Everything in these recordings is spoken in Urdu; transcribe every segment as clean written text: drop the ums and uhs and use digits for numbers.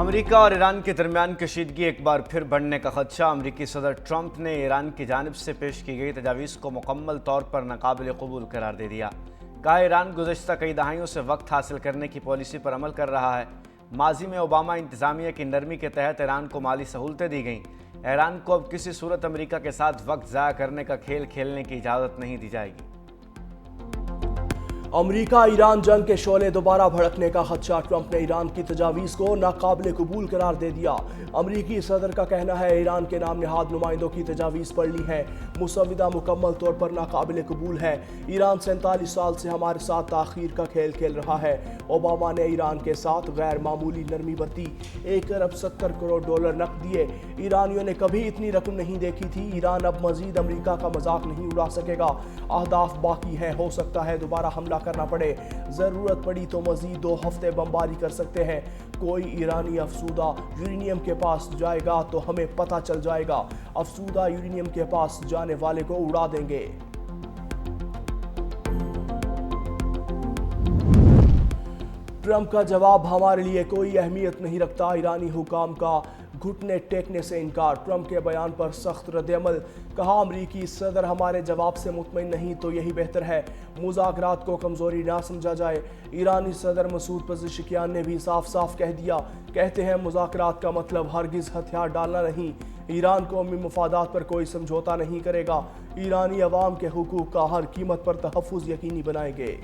امریکہ اور ایران کے درمیان کشیدگی ایک بار پھر بڑھنے کا خدشہ۔ امریکی صدر ٹرمپ نے ایران کی جانب سے پیش کی گئی تجاویز کو مکمل طور پر ناقابل قبول قرار دے دیا۔ کہا ایران گزشتہ کئی دہائیوں سے وقت حاصل کرنے کی پالیسی پر عمل کر رہا ہے۔ ماضی میں اوباما انتظامیہ کی نرمی کے تحت ایران کو مالی سہولتیں دی گئیں۔ ایران کو اب کسی صورت امریکہ کے ساتھ وقت ضائع کرنے کا کھیل کھیلنے کی اجازت نہیں دی جائے گی۔ امریکہ ایران جنگ کے شعلے دوبارہ بھڑکنے کا خدشہ۔ ٹرمپ نے ایران کی تجاویز کو ناقابل قبول قرار دے دیا۔ امریکی صدر کا کہنا ہے ایران کے نام نہاد نمائندوں کی تجاویز پڑھ لی ہے، مسودہ مکمل طور پر ناقابل قبول ہے۔ ایران 47 سال سے ہمارے ساتھ تاخیر کا کھیل کھیل رہا ہے۔ اوباما نے ایران کے ساتھ غیر معمولی نرمی برتی، 1 ارب 70 کروڑ ڈالر نقد دیے۔ ایرانیوں نے کبھی اتنی رقم نہیں دیکھی تھی۔ ایران اب مزید امریکہ کا مذاق نہیں اڑا سکے گا۔ اہداف باقی ہیں، ہو سکتا ہے دوبارہ حملہ کرنا پڑے، ضرورت پڑی تو مزید 2 ہفتے بمباری کر سکتے ہیں۔ کوئی ایرانی افسودہ یورینیم کے پاس جائے گا تو ہمیں پتہ چل جائے گا، افسودہ یورینیم کے پاس جانے والے کو اڑا دیں گے۔ ٹرمپ کا جواب ہمارے لیے کوئی اہمیت نہیں رکھتا، ایرانی حکام کا گھٹنے ٹیکنے سے انکار۔ ٹرمپ کے بیان پر سخت رد عمل۔ کہا امریکی صدر ہمارے جواب سے مطمئن نہیں تو یہی بہتر ہے، مذاکرات کو کمزوری نہ سمجھا جائے۔ ایرانی صدر مسعود پزشکیان نے بھی صاف صاف کہہ دیا، کہتے ہیں مذاکرات کا مطلب ہرگز ہتھیار ڈالنا نہیں۔ ایران قومی مفادات پر کوئی سمجھوتا نہیں کرے گا۔ ایرانی عوام کے حقوق کا ہر قیمت پر تحفظ یقینی بنائیں گے۔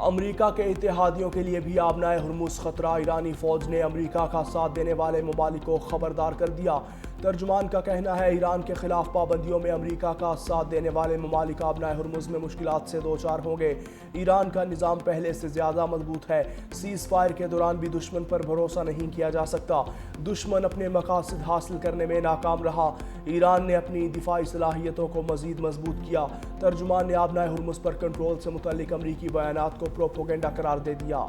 امریکہ کے اتحادیوں کے لیے بھی آبنائے ہرمز خطرہ۔ ایرانی فوج نے امریکہ کا ساتھ دینے والے ممالک کو خبردار کر دیا۔ ترجمان کا کہنا ہے ایران کے خلاف پابندیوں میں امریکہ کا ساتھ دینے والے ممالک آبنائے ہرمز میں مشکلات سے دوچار ہوں گے۔ ایران کا نظام پہلے سے زیادہ مضبوط ہے۔ سیز فائر کے دوران بھی دشمن پر بھروسہ نہیں کیا جا سکتا۔ دشمن اپنے مقاصد حاصل کرنے میں ناکام رہا۔ ایران نے اپنی دفاعی صلاحیتوں کو مزید مضبوط کیا۔ ترجمان نے آبنائے ہرمز پر کنٹرول سے متعلق امریکی بیانات کو پروپیگنڈا قرار دے دیا۔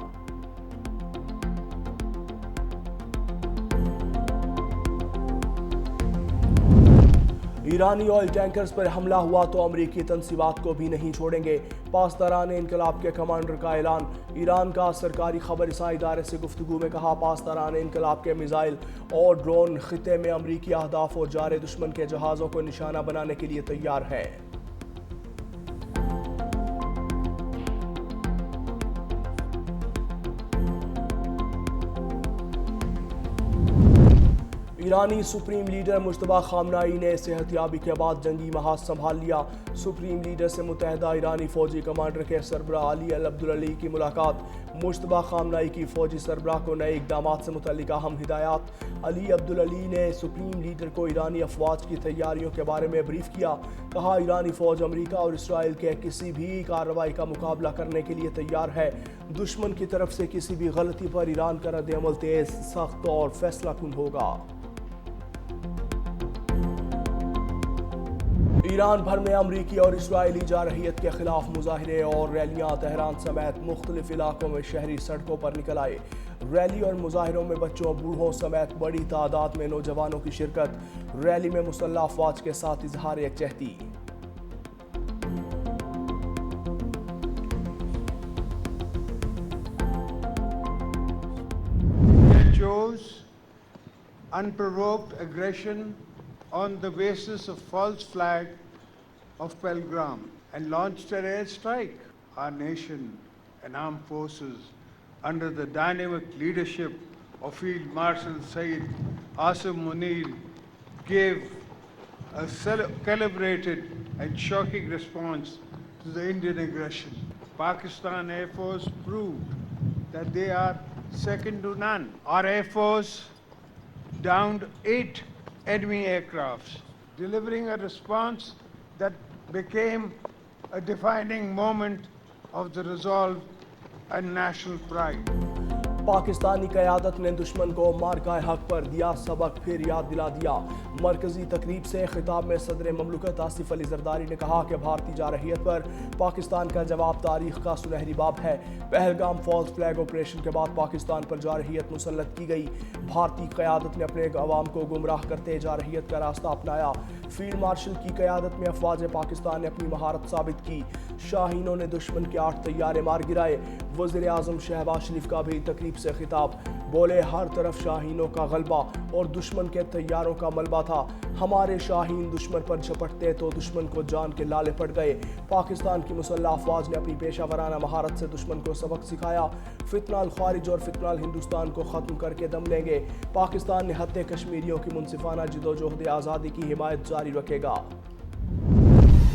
ایرانی آئل ٹینکرز پر حملہ ہوا تو امریکی تنصیبات کو بھی نہیں چھوڑیں گے، پاسداران انقلاب کے کمانڈر کا اعلان۔ ایران کا سرکاری خبر رساں ادارے سے گفتگو میں کہا پاسداران انقلاب کے میزائل اور ڈرون خطے میں امریکی اہداف اور جارے دشمن کے جہازوں کو نشانہ بنانے کے لیے تیار ہیں۔ ایرانی سپریم لیڈر مجتبی خامنائی نے صحت یابی کے بعد جنگی محاذ سنبھال لیا۔ سپریم لیڈر سے متحدہ ایرانی فوجی کمانڈر کے سربراہ علی عبدالعلی کی ملاقات۔ مجتبی خامنائی کی فوجی سربراہ کو نئے اقدامات سے متعلق اہم ہدایات۔ علی عبدالعلی نے سپریم لیڈر کو ایرانی افواج کی تیاریوں کے بارے میں بریف کیا۔ کہا ایرانی فوج امریکہ اور اسرائیل کے کسی بھی کارروائی کا مقابلہ کرنے کے لیے تیار ہے۔ دشمن کی طرف سے کسی بھی غلطی پر ایران کا رد عمل تیز، سخت اور فیصلہ کن ہوگا۔ ایران بھر میں امریکی اور اسرائیلی جارحیت کے خلاف مظاہرے اور ریلیاں۔ تہران سمیت مختلف علاقوں میں شہری سڑکوں پر نکل آئے۔ ریلی اور مظاہروں میں بچوں، بوڑھوں سمیت بڑی تعداد میں نوجوانوں کی شرکت۔ ریلی میں مسلح افواج کے ساتھ اظہار یکجہتی۔ chose unprovoked aggression on the basis of false flag of Pelgram and launched an air strike. Our nation and armed forces under the dynamic leadership of Field Marshal Saeed Asim Munir gave a calibrated and shocking response to the Indian aggression. Pakistan Air Force proved that they are second to none. Our Air Force downed 8 enemy aircrafts, delivering a response that became a defining moment of the resolve and national pride. Pakistani قیادت نے دشمن کو مارکہ حق پر دیا سبق، پھر یاد دلا دیا۔ مرکزی تقریب سے خطاب میں صدر مملکت آصف علی زرداری نے کہا کہ بھارتی جارحیت پر پاکستان کا جواب تاریخ کا سنہری باب ہے۔ پہلگام فالس فلیگ آپریشن کے بعد پاکستان پر جارحیت مسلط کی گئی۔ بھارتی قیادت نے اپنے عوام کو گمراہ کرتے جارحیت کا راستہ اپنایا۔ فیلڈ مارشل کی قیادت میں افواج پاکستان نے اپنی مہارت ثابت کی۔ شاہینوں نے دشمن کے 8 طیارے مار گرائے۔ وزیر اعظم شہباز شریف کا بھی تقریب سے خطاب، بولے ہر طرف شاہینوں کا غلبہ اور دشمن کے طیاروں کا ملبہ تھا، ہمارے شاہین دشمن پر جھپٹتے تو دشمن کو جان کے لالے پڑ گئے۔ پاکستان کی مسلح افواج نے اپنی پیشہ ورانہ مہارت سے دشمن کو سبق سکھایا، فتنہ الخارج اور فتنہ الہندوستان کو ختم کر کے دم لیں گے۔ پاکستان نہتے کشمیریوں کی منصفانہ جدوجہد آزادی کی حمایت جاری رکھے گا۔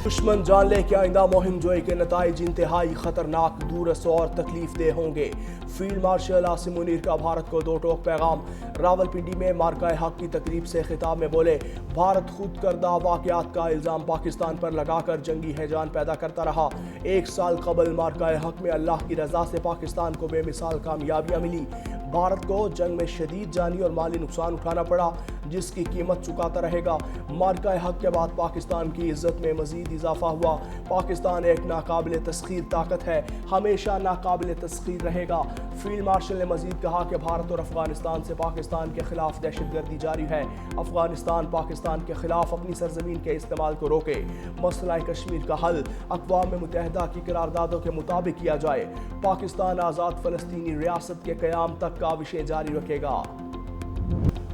دشمن جان لے کے آئندہ مہم جوئی کے نتائج انتہائی خطرناک، دورس اور تکلیف دہ ہوں گے۔ فیلڈ مارشل عاصم منیر کا بھارت کو 2 ٹوک پیغام۔ راولپنڈی میں مارکہ حق کی تقریب سے خطاب میں بولے، بھارت خود کردہ واقعات کا الزام پاکستان پر لگا کر جنگی ہیجان پیدا کرتا رہا۔ 1 سال قبل مارکہ حق میں اللہ کی رضا سے پاکستان کو بے مثال کامیابیاں ملی۔ بھارت کو جنگ میں شدید جانی اور مالی نقصان اٹھانا پڑا، جس کی قیمت چکاتا رہے گا۔ مارکہ حق کے بعد پاکستان کی عزت میں مزید اضافہ ہوا۔ پاکستان ایک ناقابل تسخیر طاقت ہے، ہمیشہ ناقابل تسخیر رہے گا۔ فیلڈ مارشل نے مزید کہا کہ بھارت اور افغانستان سے پاکستان کے خلاف دہشت گردی جاری ہے۔ افغانستان پاکستان کے خلاف اپنی سرزمین کے استعمال کو روکے۔ مسئلہ کشمیر کا حل اقوام متحدہ کی قراردادوں کے مطابق کیا جائے۔ پاکستان آزاد فلسطینی ریاست کے قیام تک کاوشیں جاری رکھے گا۔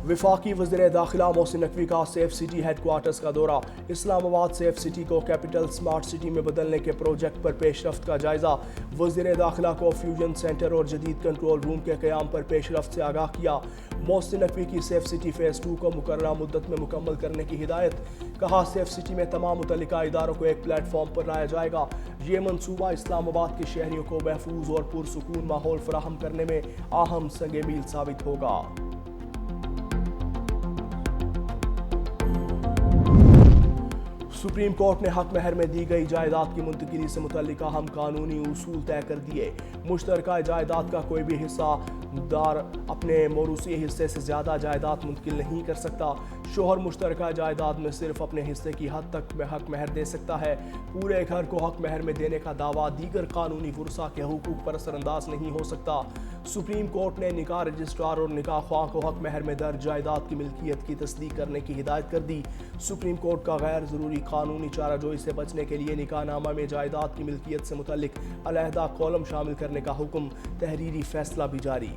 وفاقی وزیر داخلہ محسن نقوی کا سیف سٹی ہیڈ کوارٹرز کا دورہ۔ اسلام آباد سیف سٹی کو کیپٹل سمارٹ سٹی میں بدلنے کے پروجیکٹ پر پیش رفت کا جائزہ۔ وزیر داخلہ کو فیوژن سینٹر اور جدید کنٹرول روم کے قیام پر پیش رفت سے آگاہ کیا۔ محسن نقوی کی سیف سٹی فیز 2 کو مقررہ مدت میں مکمل کرنے کی ہدایت۔ کہا سیف سٹی میں تمام متعلقہ اداروں کو ایک پلیٹ فارم پر لایا جائے گا۔ یہ منصوبہ اسلام آباد کے شہریوں کو محفوظ اور پرسکون ماحول فراہم کرنے میں اہم سنگ میل ثابت ہوگا۔ سپریم کورٹ نے حق مہر میں دی گئی جائیداد کی منتقلی سے متعلق اہم قانونی اصول طے کر دیے۔ مشترکہ جائیداد کا کوئی بھی حصہ دار اپنے موروثی حصے سے زیادہ جائیداد منتقل نہیں کر سکتا۔ شوہر مشترکہ جائیداد میں صرف اپنے حصے کی حد تک حق مہر دے سکتا ہے۔ پورے گھر کو حق مہر میں دینے کا دعویٰ دیگر قانونی ورثاء کے حقوق پر اثر انداز نہیں ہو سکتا۔ سپریم کورٹ نے نکاح رجسٹرار اور نکاح خواہ کو حق مہر میں درج جائیداد کی ملکیت کی تصدیق کرنے کی ہدایت کر دی۔ سپریم کورٹ کا غیر ضروری قانونی چارہ جوئی سے بچنے کے لیے نکاح نامہ میں جائیداد کی ملکیت سے متعلق علیحدہ کالم شامل کرنے کا حکم، تحریری فیصلہ بھی جاری۔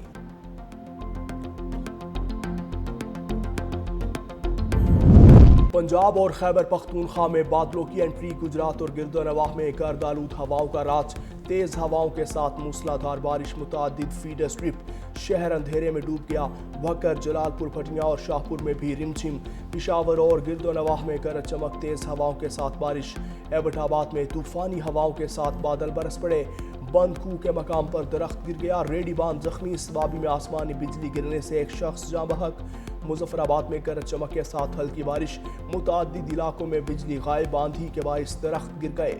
پنجاب اور خیبر پختونخوا میں بادلوں کی انٹری، گجرات اور گرد و نواح میں گرد آلود ہواؤں کا راج، تیز ہواؤں کے ساتھ موسلا دھار بارش، متعدد فیڈر اسٹرپ، شہر اندھیرے میں ڈوب گیا۔ بھکر، جلال پور، پٹنیا اور شاہ پور میں بھی رمجھم۔ پشاور اور گرد و نواح میں گرج چمک، تیز ہواؤں کے ساتھ بارش۔ ایبٹ آباد میں طوفانی ہواؤں کے ساتھ بادل برس پڑے۔ بند کوہ کے مقام پر درخت گر گیا، ریڈی باندھ زخمی، سوابی میں آسمانی بجلی گرنے سے ایک شخص جاں بحق۔ مظفر آباد میں گرج چمک کے ساتھ ہلکی بارش، متعدد علاقوں میں بجلی غائب، آندھی کے باعث درخت گر گئے۔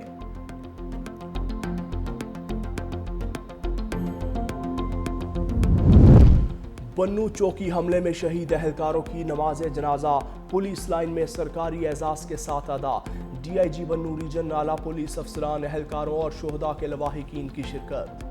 بنو چوکی حملے میں شہید اہلکاروں کی نماز جنازہ پولیس لائن میں سرکاری اعزاز کے ساتھ ادا۔ ڈی آئی جی بنو ریجن، اعلیٰ پولیس افسران، اہلکاروں اور شہداء کے لواحقین کی شرکت۔